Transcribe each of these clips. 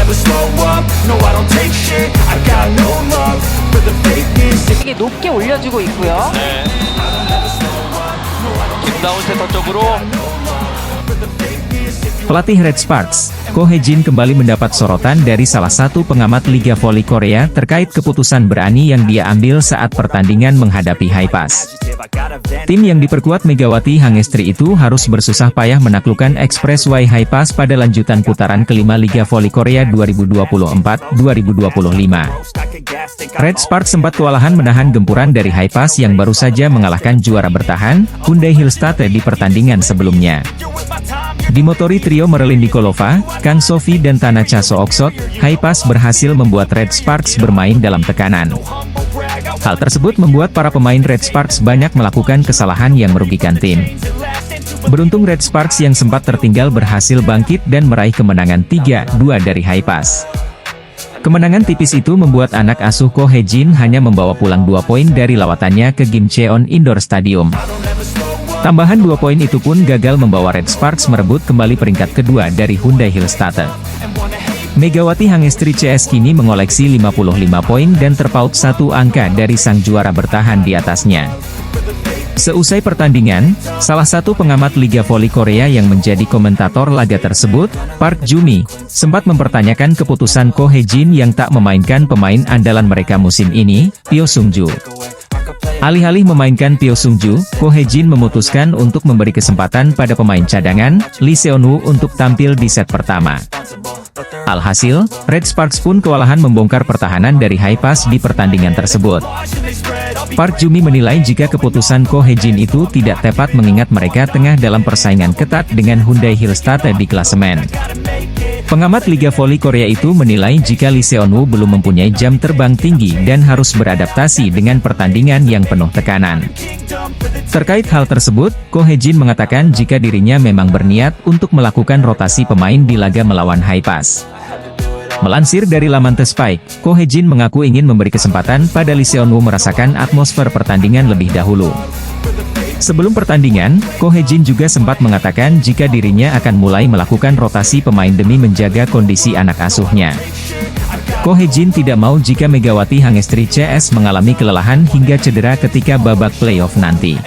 never slow up, no I don't take shit. I got no love for the fakeness. 이게 높게 올려주고 있고요. 네. 김다운 세터 쪽으로 Pelatih Red Sparks, Ko Hye-jin kembali mendapat sorotan dari salah satu pengamat Liga Voli Korea terkait keputusan berani yang dia ambil saat pertandingan menghadapi Haipas. Tim yang diperkuat Megawati Hangestri itu harus bersusah payah menaklukkan Express Y Haipas pada lanjutan putaran kelima Liga Voli Korea 2024-2025. Red Sparks sempat kewalahan menahan gempuran dari Haipas yang baru saja mengalahkan juara bertahan, Hyundai Hillstatte di pertandingan sebelumnya. Dimotori trio Merlin Nikolova, Kang Sofi dan Tanacha Sooksot, Haipas berhasil membuat Red Sparks bermain dalam tekanan. Hal tersebut membuat para pemain Red Sparks banyak melakukan kesalahan yang merugikan tim. Beruntung Red Sparks yang sempat tertinggal berhasil bangkit dan meraih kemenangan 3-2 dari Haipas. Kemenangan tipis itu membuat anak asuh Ko Hye-jin hanya membawa pulang 2 poin dari lawatannya ke Gimcheon Indoor Stadium. Tambahan 2 poin itu pun gagal membawa Red Sparks merebut kembali peringkat kedua dari Hyundai Hillstatte. Megawati Hangestri CS kini mengoleksi 55 poin dan terpaut 1 angka dari sang juara bertahan di atasnya. Seusai pertandingan, salah satu pengamat Liga Voli Korea yang menjadi komentator laga tersebut, Park Joo-mi, sempat mempertanyakan keputusan Ko Hye-jin yang tak memainkan pemain andalan mereka musim ini, Pyo Sung-ju. Alih-alih memainkan Pyo Sung-ju, Ko Hye-jin memutuskan untuk memberi kesempatan pada pemain cadangan, Lee Seon-woo untuk tampil di set pertama. Alhasil, Red Sparks pun kewalahan membongkar pertahanan dari Haipas di pertandingan tersebut. Park Joo-mi menilai jika keputusan Ko Hye-jin itu tidak tepat mengingat mereka tengah dalam persaingan ketat dengan Hyundai Hillstatte di klasemen. Pengamat Liga Voli Korea itu menilai jika Lee Seon-woo belum mempunyai jam terbang tinggi dan harus beradaptasi dengan pertandingan yang penuh tekanan. Terkait hal tersebut, Ko Hye-jin mengatakan jika dirinya memang berniat untuk melakukan rotasi pemain di laga melawan Haipas. Melansir dari laman The Spike, Ko Hye-jin mengaku ingin memberi kesempatan pada Lee Seon-woo merasakan atmosfer pertandingan lebih dahulu. Sebelum pertandingan, Ko Hye-jin juga sempat mengatakan jika dirinya akan mulai melakukan rotasi pemain demi menjaga kondisi anak asuhnya. Ko Hye-jin tidak mau jika Megawati Hangestri CS mengalami kelelahan hingga cedera ketika babak playoff nanti.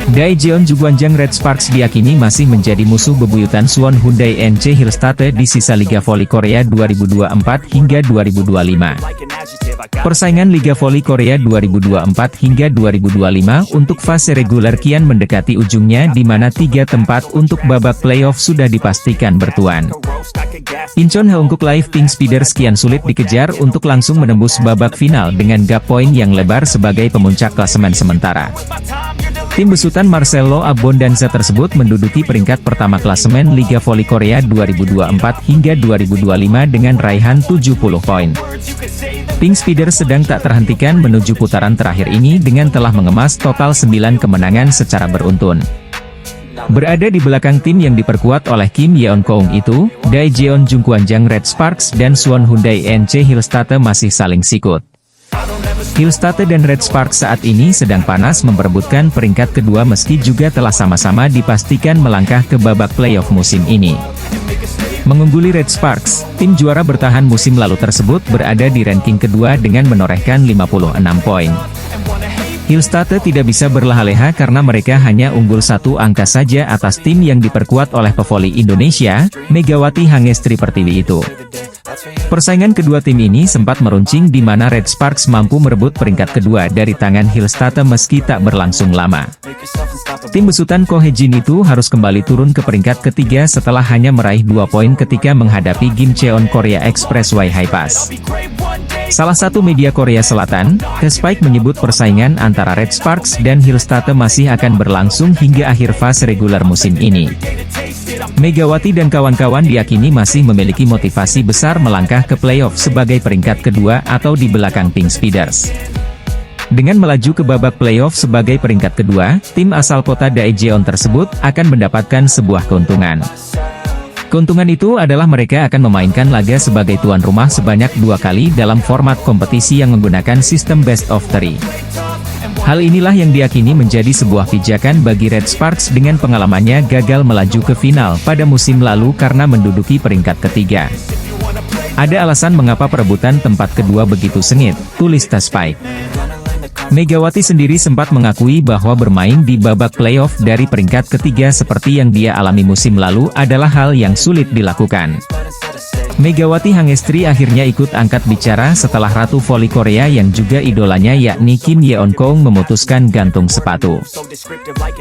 Daejeon Jugwanjang Red Sparks diyakini masih menjadi musuh bebuyutan Suwon Hyundai NC Hillstatte di sisa Liga Voli Korea 2024 hingga 2025. Persaingan Liga Voli Korea 2024 hingga 2025 untuk fase reguler kian mendekati ujungnya di mana 3 tempat untuk babak playoff sudah dipastikan bertuan. Incheon Heungkuk Live Pink Speeders kian sulit dikejar untuk langsung menembus babak final dengan gap poin yang lebar sebagai pemuncak klasemen sementara. Tim besutan Marcelo Abondanza tersebut menduduki peringkat pertama klasemen Liga Voli Korea 2024 hingga 2025 dengan raihan 70 poin. Pink Speeders sedang tak terhentikan menuju putaran terakhir ini dengan telah mengemas total 9 kemenangan secara beruntun. Berada di belakang tim yang diperkuat oleh Kim Yeon-keung itu, Daejeon Jungkwanjang Red Sparks dan Suwon Hyundai NC Hillstatte masih saling sikut. Hillstatte dan Red Sparks saat ini sedang panas memperebutkan peringkat kedua meski juga telah sama-sama dipastikan melangkah ke babak playoff musim ini. Mengungguli Red Sparks, tim juara bertahan musim lalu tersebut berada di ranking kedua dengan menorehkan 56 poin. Hillstatte tidak bisa berleha-leha karena mereka hanya unggul 1 angka saja atas tim yang diperkuat oleh pevoli Indonesia, Megawati Hangestri Pertiwi itu. Persaingan kedua tim ini sempat meruncing di mana Red Sparks mampu merebut peringkat kedua dari tangan Hillstatte meski tak berlangsung lama. Tim besutan Ko Hye-jin itu harus kembali turun ke peringkat ketiga setelah hanya meraih 2 poin ketika menghadapi Gimcheon Korea Express Y Haipas. Salah satu media Korea Selatan, The Spike menyebut persaingan antara Red Sparks dan Hillstatte masih akan berlangsung hingga akhir fase reguler musim ini. Megawati dan kawan-kawan diyakini masih memiliki motivasi besar melangkah ke playoff sebagai peringkat kedua atau di belakang Pink Speeders. Dengan melaju ke babak playoff sebagai peringkat kedua, tim asal kota Daejeon tersebut akan mendapatkan sebuah keuntungan. Keuntungan itu adalah mereka akan memainkan laga sebagai tuan rumah sebanyak 2 kali dalam format kompetisi yang menggunakan sistem best of 3. Hal inilah yang diyakini menjadi sebuah pijakan bagi Red Sparks dengan pengalamannya gagal melaju ke final pada musim lalu karena menduduki peringkat ketiga. Ada alasan mengapa perebutan tempat kedua begitu sengit, tulis The Spike. Megawati sendiri sempat mengakui bahwa bermain di babak playoff dari peringkat ketiga seperti yang dia alami musim lalu adalah hal yang sulit dilakukan. Megawati Hangestri akhirnya ikut angkat bicara setelah ratu voli Korea yang juga idolanya yakni Kim Yeon-kong memutuskan gantung sepatu.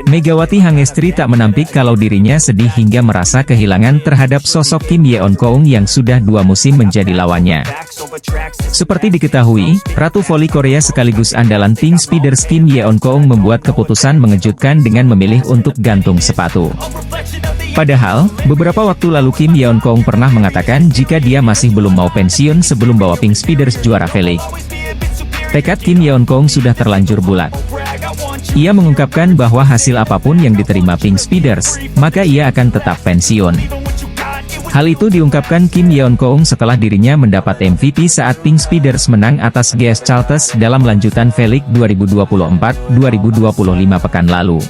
Megawati Hangestri tak menampik kalau dirinya sedih hingga merasa kehilangan terhadap sosok Kim Yeon-kong yang sudah 2 musim menjadi lawannya. Seperti diketahui, ratu voli Korea sekaligus andalan Pink Speeders Kim Yeon-kong membuat keputusan mengejutkan dengan memilih untuk gantung sepatu. Padahal, beberapa waktu lalu Kim Yeon-kong pernah mengatakan jika dia masih belum mau pensiun sebelum bawa Pink Speeders juara V-League. Tekad Kim Yeon-kong sudah terlanjur bulat. Ia mengungkapkan bahwa hasil apapun yang diterima Pink Speeders, maka ia akan tetap pensiun. Hal itu diungkapkan Kim Yeon-kong setelah dirinya mendapat MVP saat Pink Speeders menang atas GS Chalters dalam lanjutan V-League 2024-2025 pekan lalu.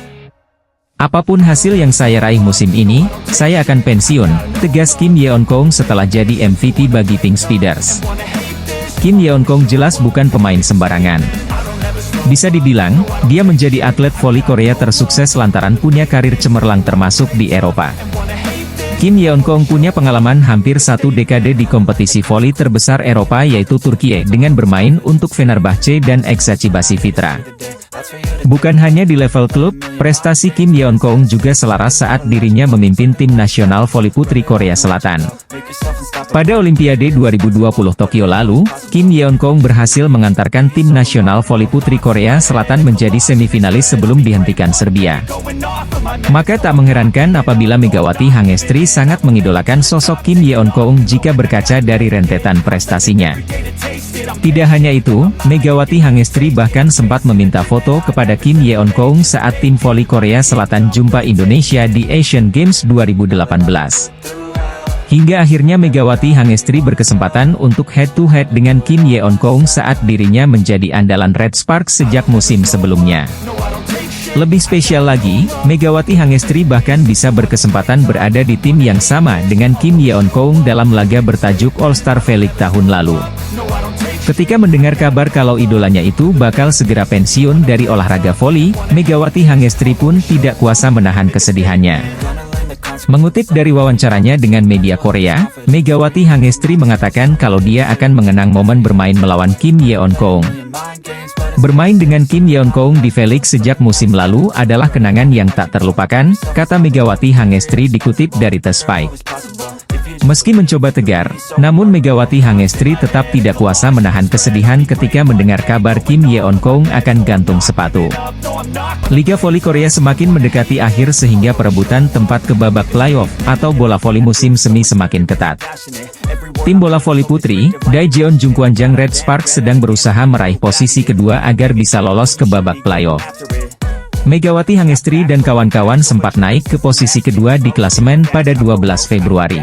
Apapun hasil yang saya raih musim ini, saya akan pensiun, tegas Kim Yeon-kong setelah jadi MVP bagi Pink Speeders. Kim Yeon-kong jelas bukan pemain sembarangan. Bisa dibilang, dia menjadi atlet voli Korea tersukses lantaran punya karir cemerlang termasuk di Eropa. Kim Yeon-kong punya pengalaman hampir 1 dekade di kompetisi voli terbesar Eropa yaitu Turkiye dengan bermain untuk Fenerbahce dan Eczacıbaşı Fitra. Bukan hanya di level klub, prestasi Kim Yeon-kong juga selaras saat dirinya memimpin tim nasional voli putri Korea Selatan. Pada Olimpiade 2020 Tokyo lalu, Kim Yeon-kong berhasil mengantarkan tim nasional voli putri Korea Selatan menjadi semifinalis sebelum dihentikan Serbia. Maka tak mengherankan apabila Megawati Hangestri sangat mengidolakan sosok Kim Yeon-kong jika berkaca dari rentetan prestasinya. Tidak hanya itu, Megawati Hangestri bahkan sempat meminta foto kepada Kim Yeon-kong saat tim voli Korea Selatan jumpa Indonesia di Asian Games 2018. Hingga akhirnya Megawati Hangestri berkesempatan untuk head-to-head dengan Kim Yeon-kong saat dirinya menjadi andalan Red Sparks sejak musim sebelumnya. Lebih spesial lagi, Megawati Hangestri bahkan bisa berkesempatan berada di tim yang sama dengan Kim Yeon-kong dalam laga bertajuk All-Star V-League tahun lalu. Ketika mendengar kabar kalau idolanya itu bakal segera pensiun dari olahraga voli, Megawati Hangestri pun tidak kuasa menahan kesedihannya. Mengutip dari wawancaranya dengan media Korea, Megawati Hangestri mengatakan kalau dia akan mengenang momen bermain melawan Kim Yeon-kong. Bermain dengan Kim Yeon-kong di V-League sejak musim lalu adalah kenangan yang tak terlupakan, kata Megawati Hangestri dikutip dari The Spike. Meski mencoba tegar, namun Megawati Hangestri tetap tidak kuasa menahan kesedihan ketika mendengar kabar Kim Yeon-kong akan gantung sepatu. Liga Voli Korea semakin mendekati akhir sehingga perebutan tempat ke babak playoff atau bola voli musim semi semakin ketat. Tim bola voli putri, Daejeon Jungkwanjang Red Sparks sedang berusaha meraih posisi kedua agar bisa lolos ke babak playoff. Megawati Hangestri dan kawan-kawan sempat naik ke posisi kedua di klasemen pada 12 Februari.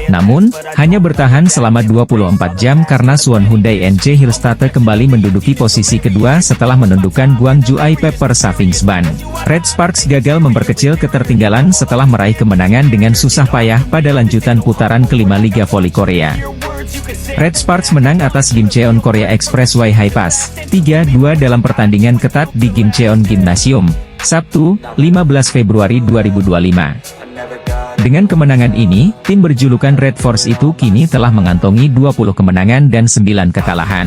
Namun, hanya bertahan selama 24 jam karena Suwon Hyundai NC Hillstate kembali menduduki posisi kedua setelah menundukkan Gwangju Pepper Savings Ban. Red Sparks gagal memperkecil ketertinggalan setelah meraih kemenangan dengan susah payah pada lanjutan putaran kelima Liga Voli Korea. Red Sparks menang atas Gimcheon Korea Expressway Hi-Pass 3-2 dalam pertandingan ketat di Gimcheon Gymnasium, Sabtu, 15 Februari 2025. Dengan kemenangan ini, tim berjulukan Red Force itu kini telah mengantongi 20 kemenangan dan 9 kekalahan.